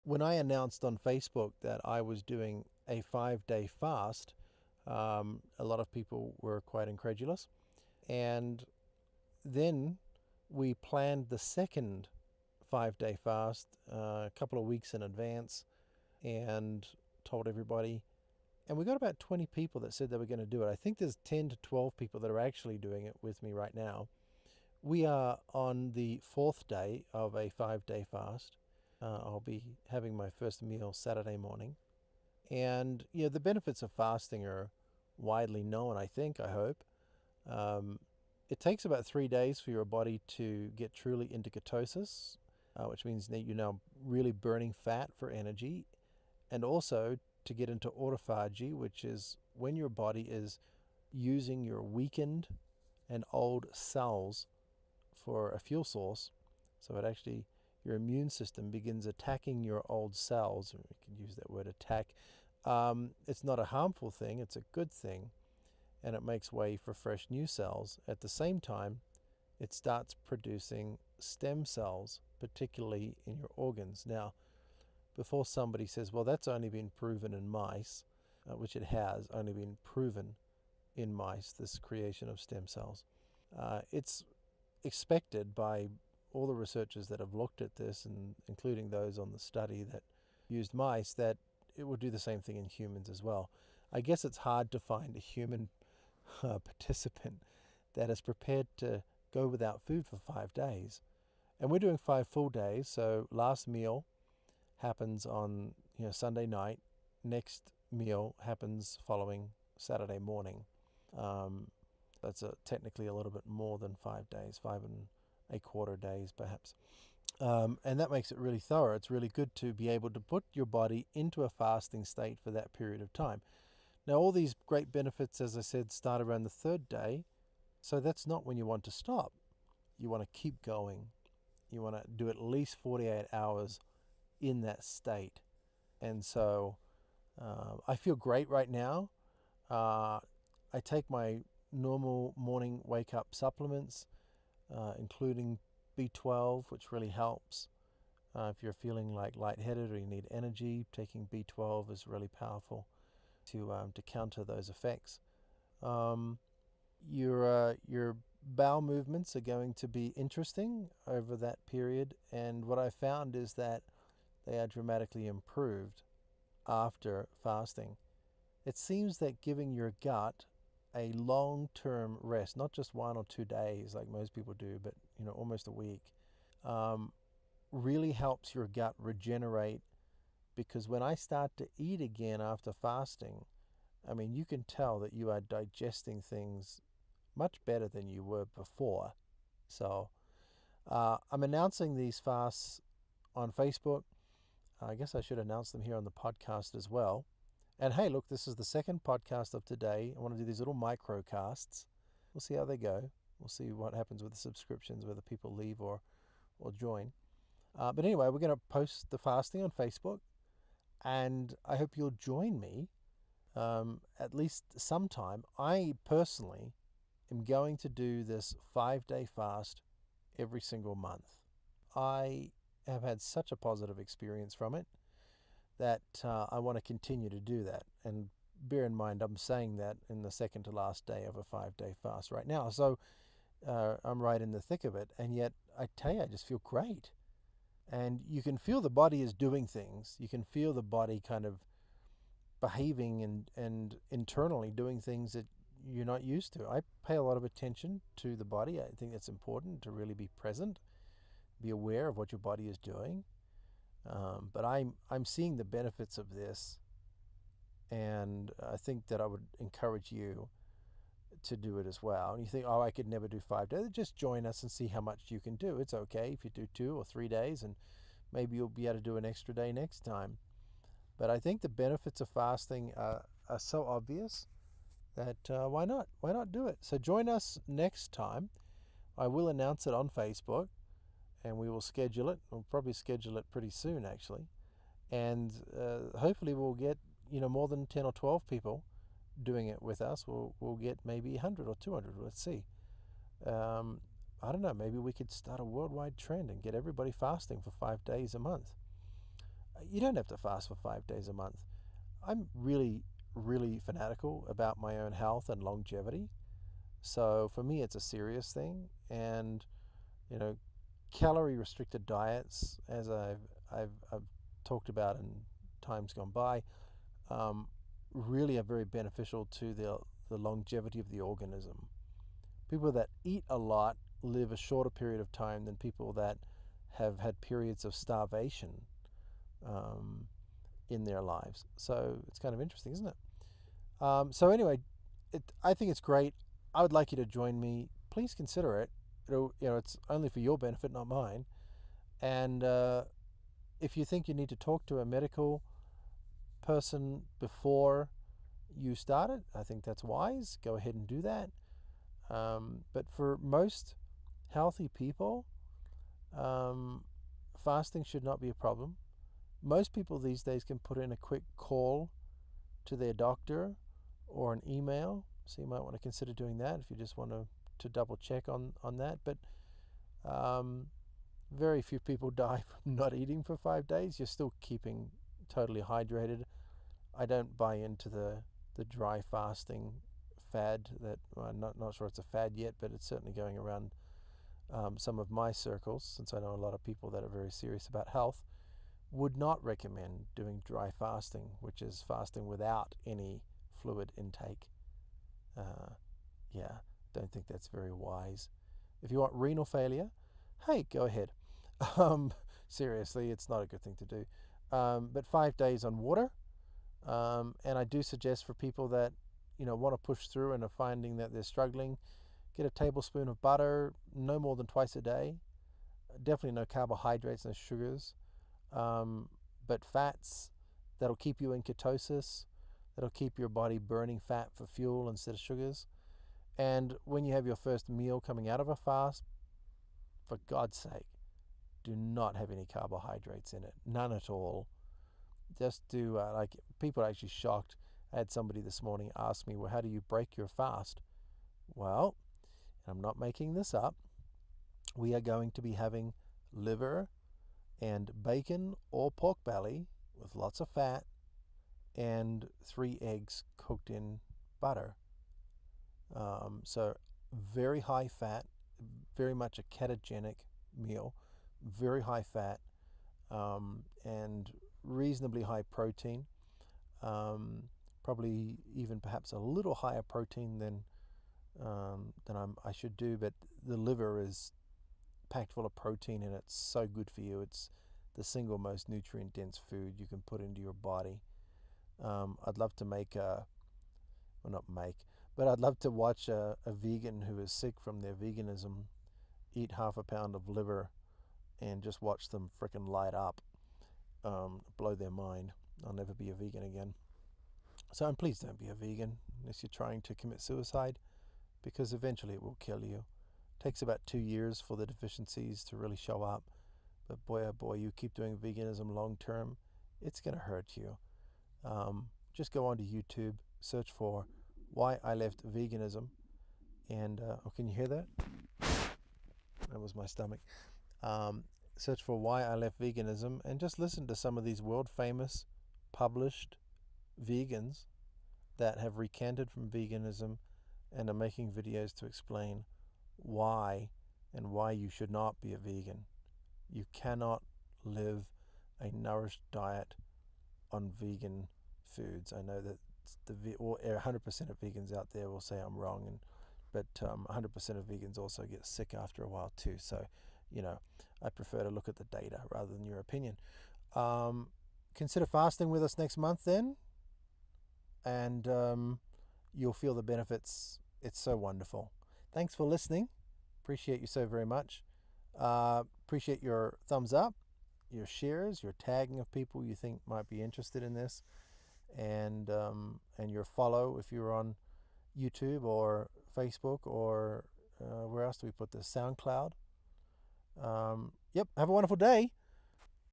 when I announced on Facebook that I was doing a 5 day fast, a lot of people were quite incredulous. And then we planned the second 5 day fast a couple of weeks in advance and told everybody. And we got about 20 people that said they were going to do it. I think there's 10 to 12 people that are actually doing it with me right now. We are on the fourth day of a 5 day fast. I'll be having my first meal Saturday morning. And the benefits of fasting are widely known, I think, I hope. Um, it takes about 3 days for your body to get truly into ketosis, which means that you're now really burning fat for energy, and also to get into autophagy, which is when your body is using your weakened and old cells for a fuel source. So it actually, your immune system begins attacking your old cells. We can use that word attack. It's not a harmful thing, it's a good thing, and it makes way for fresh new cells. At the same time, it starts producing stem cells, particularly in your organs. Now, before somebody says, well, that's only been proven in mice, which it has only been proven in mice, this creation of stem cells. It's expected by all the researchers that have looked at this, and including those on the study that used mice, that it will do the same thing in humans as well. I guess it's hard to find a human participant that is prepared to go without food for 5 days. And we're doing 5 full days, so last meal happens on Sunday night. Next meal happens following Saturday morning. That's technically a little bit more than 5 days, 5.25 days perhaps. And that makes it really thorough. It's really good to be able to put your body into a fasting state for that period of time. Now, all these great benefits, as I said, start around the third day. So that's not when you want to stop. You want to keep going. You want to do at least 48 hours in that state. And so I feel great right now. I take my normal morning wake up supplements, including B12, which really helps. If you're feeling like lightheaded or you need energy, taking B12 is really powerful to counter those effects. Your bowel movements are going to be interesting over that period, and what I found is that they are dramatically improved after fasting. It seems that giving your gut a long-term rest, not just 1 or 2 days like most people do, but almost a week, really helps your gut regenerate. Because when I start to eat again after fasting, I mean, you can tell that you are digesting things much better than you were before. So I'm announcing these fasts on Facebook. I guess I should announce them here on the podcast as well. And hey, look, this is the second podcast of today. I want to do these little microcasts. We'll see how they go. We'll see what happens with the subscriptions, whether people leave or join. But anyway, we're going to post the fasting on Facebook, and I hope you'll join me at least sometime. I personally am going to do this 5 day fast every single month. I have had such a positive experience from it that I want to continue to do that. And bear in mind, I'm saying that in the second to last day of a 5 day fast right now. So I'm right in the thick of it. And yet, I tell you, I just feel great. And you can feel the body is doing things. You can feel the body kind of behaving and internally doing things that you're not used to. I pay a lot of attention to the body. I think it's important to really be present, be aware of what your body is doing. But I'm seeing the benefits of this, and I think that I would encourage you to do it as well. And you think, oh, I could never do 5 days. Just join us and see how much you can do. It's okay if you do 2 or 3 days, and maybe you'll be able to do an extra day next time. But I think the benefits of fasting are so obvious that why not? Why not do it? So join us next time. I will announce it on Facebook, and we will schedule it. We'll probably schedule it pretty soon, actually. And hopefully we'll get more than 10 or 12 people doing it with us. We'll get maybe 100 or 200. Let's see. I don't know. Maybe we could start a worldwide trend and get everybody fasting for 5 days a month. You don't have to fast for 5 days a month. I'm really, really fanatical about my own health and longevity. So for me, it's a serious thing. And, you know, calorie restricted diets, as I've talked about in times gone by, um, really are very beneficial to the longevity of the organism. People that eat a lot live a shorter period of time than people that have had periods of starvation um, in their lives. So it's kind of interesting, isn't it? So anyway, I think it's great. I would like you to join me. Please consider it. It's only for your benefit, not mine. And if you think you need to talk to a medical person before you start it, I think that's wise. Go ahead and do that. But for most healthy people, fasting should not be a problem. Most people these days can put in a quick call to their doctor or an email. So you might want to consider doing that if you just want to double check on that. But very few people die from not eating for 5 days. You're still keeping totally hydrated. I don't buy into the dry fasting fad. That I'm not sure it's a fad yet, but it's certainly going around some of my circles, since I know a lot of people that are very serious about health. Would not recommend doing dry fasting, which is fasting without any fluid intake. Yeah, don't think that's very wise. If you want renal failure, hey, go ahead. Seriously, it's not a good thing to do. But 5 days on water, and I do suggest for people that want to push through and are finding that they're struggling, get a tablespoon of butter, no more than twice a day. Definitely no carbohydrates, no sugars. But fats that'll keep you in ketosis, that'll keep your body burning fat for fuel instead of sugars. And when you have your first meal coming out of a fast, for God's sake, do not have any carbohydrates in it. None at all. Just do, people are actually shocked. I had somebody this morning ask me, well, how do you break your fast? Well, I'm not making this up. We are going to be having liver and bacon or pork belly with lots of fat and 3 eggs cooked in butter. So very high fat, very much a ketogenic meal, very high fat, and reasonably high protein. Probably even perhaps a little higher protein than I should do, but the liver is packed full of protein and it's so good for you. It's the single most nutrient dense food you can put into your body. I'd love to I'd love to watch a vegan who is sick from their veganism eat half a pound of liver and just watch them frickin' light up, blow their mind. I'll never be a vegan again. So please don't be a vegan unless you're trying to commit suicide, because eventually it will kill you. It takes about 2 years for the deficiencies to really show up. But boy, oh boy, you keep doing veganism long term, it's going to hurt you. Just go onto YouTube, search for Why I Left Veganism. And, can you hear that? That was my stomach. Search for Why I Left Veganism and just listen to some of these world famous published vegans that have recanted from veganism and are making videos to explain why and why you should not be a vegan. You cannot live a nourished diet on vegan foods. I know that 100% of vegans out there will say I'm wrong, but 100% of vegans also get sick after a while too. So, I prefer to look at the data rather than your opinion. Consider fasting with us next month then, and you'll feel the benefits. It's so wonderful. Thanks for listening. Appreciate you so very much. Appreciate your thumbs up, your shares, your tagging of people you think might be interested in this, and your follow if you're on YouTube or Facebook or where else do we put this? SoundCloud. Yep. Have a wonderful day.